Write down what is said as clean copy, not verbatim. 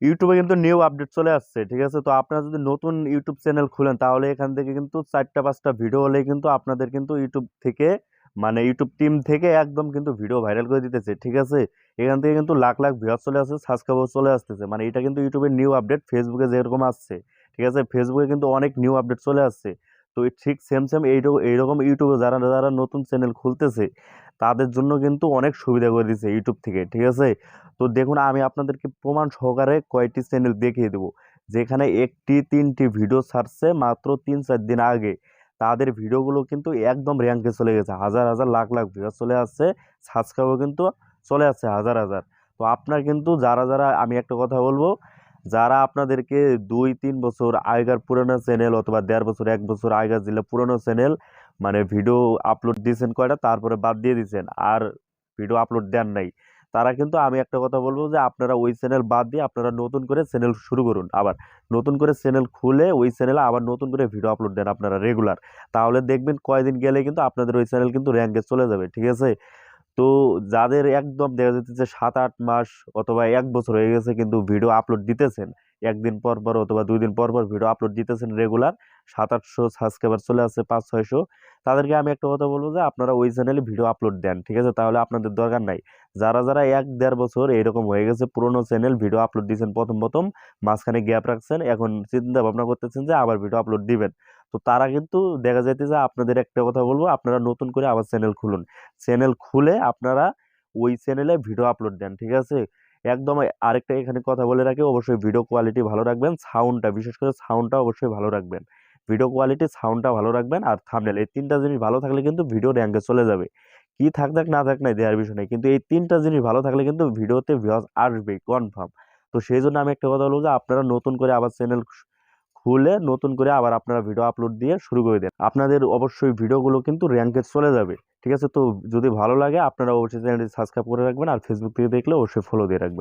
ইউটিউবে কিন্তু new update চলে আসছে, ঠিক আছে? তো আপনারা যদি নতুন ইউটিউব চ্যানেল খুলেন তাহলে এখান থেকে কিন্তু 4টা 5টা ভিডিও হলেই কিন্তু আপনাদের কিন্তু ইউটিউব থেকে, মানে ইউটিউব টিম থেকে একদম কিন্তু ভিডিও ভাইরাল করে দিতেছে, ঠিক আছে? এখান থেকে কিন্তু লাখ লাখ ভিউয়ার চলে আসছে, সাবস্ক্রাইবার চলে আসতেছে, মানে এটা কিন্তু ইউটিউবের নিউ আপডেট। ফেসবুকে যেরকম আসছে, ঠিক আছে, ফেসবুকে কিন্তু অনেক নিউ আপডেট চলে আসছে। তো এই ঠিক সেম সেম এইরকম এইরকম ইউটিউবে যারা যারা নতুন চ্যানেল খুলতেছে তাদের জন্য কিন্তু অনেক সুবিধা করে দিচ্ছে ইউটিউব থেকে, ঠিক আছে? তো দেখুন, আমি আপনাদেরকে প্রমাণ সহকারে কয়টি চ্যানেল দেখিয়ে দেবো যেখানে একটি 3টি ভিডিও ছাড়ছে মাত্র 3-4 দিন আগে। তাদের ভিডিওগুলো কিন্তু একদম র্যাঙ্কে চলে গেছে, হাজার হাজার লাখ লাখ ভিউ চলে আসছে, সাবস্ক্রাইবার কিন্তু চলে আসছে হাজার হাজার। তো আপনার কিন্তু যারা যারা, আমি একটা কথা বলবো, যারা আপনাদেরকে 2-3 বছর আগেকার পুরোনো চ্যানেল অথবা 1.5 বছর 1 বছর আগের যেগুলো পুরোনো চ্যানেল, মানে ভিডিও আপলোড দিয়েছেন কয়টা তারপরে বাদ দিয়ে দিয়েছেন আর ভিডিও আপলোড দেন নাই, তারা কিন্তু, আমি একটা কথা বলবো যে আপনারা ওই চ্যানেল বাদ দিয়ে আপনারা নতুন করে চ্যানেল শুরু করুন, আবার নতুন করে চ্যানেল খুলে ওই চ্যানেলে আবার নতুন করে ভিডিও আপলোড দেন আপনারা রেগুলার। তাহলে দেখবেন কয়দিন গেলে কিন্তু আপনাদের ওই চ্যানেল কিন্তু র্যাঙ্কে চলে যাবে, ঠিক আছে? তো যাদের একদম দেখা যাচ্ছে 7-8 মাস অথবা 1 বছর হয়ে গেছে কিন্তু ভিডিও আপলোড দিতেছেন, একদিন পর পর অথবা 2 দিন পর পর ভিডিও আপলোড দিতেছেন রেগুলার, 700-800 সাবস্ক্রাইবার চলে আসছে, 500-600, তাদেরকে আমি একটা কথা বলবো যে আপনারা ওই চ্যানেলে ভিডিও আপলোড দেন, ঠিক আছে? তাহলে আপনাদের দরকার নাই। যারা যারা 1-1.5 বছর এরকম হয়ে গেছে পুরোনো চ্যানেল, ভিডিও আপলোড দিয়েছেন প্রথম প্রথম, মাঝখানে গ্যাপ রাখছেন, এখন চিন্তা ভাবনা করতেছেন যে আবার ভিডিও আপলোড দিবেন, তো তারা কিন্তু দেখা যাইতেছে, আপনাদের একটা কথা বলবো, আপনারা নতুন করে আবার চ্যানেল খুলুন। চ্যানেল খুলে আপনারা ওই চ্যানেলে ভিডিও আপলোড দেন, ঠিক আছে? একদম। আরেকটা এখানে কথা বলে রাখি, অবশ্যই ভিডিও কোয়ালিটি ভালো রাখবেন, সাউন্ডটা, বিশেষ করে সাউন্ডটা অবশ্যই ভালো রাখবেন। ভিডিও কোয়ালিটি, সাউন্ডটা ভালো রাখবেন, আর থাম্বনেল, এই 3টা জিনিস ভালো থাকলে কিন্তু ভিডিও র্যাঙ্কে চলে যাবে। কি থাক থাক না থাক নাই দেওয়ার বিষয় নেই, কিন্তু এই 3টা জিনিস ভালো থাকলে কিন্তু ভিডিওতে ভিউয়ার্স আসবে কনফার্ম। তো সেই জন্য আমি একটা কথা বলবো যে আপনারা নতুন করে আবার চ্যানেল খুলে নতুন করে আবার আপনারা ভিডিও আপলোড দিয়ে শুরু করে দেন, আপনাদের অবশ্যই ভিডিওগুলো কিন্তু র্যাঙ্কে চলে যাবে, ঠিক আছে? তো যদি ভালো লাগে আপনারা অবশ্যই চ্যানেলটি সাবস্ক্রাইব করে রাখবেন, আর ফেসবুক থেকে দেখলে অবশ্যই ফলো দিয়ে রাখবেন।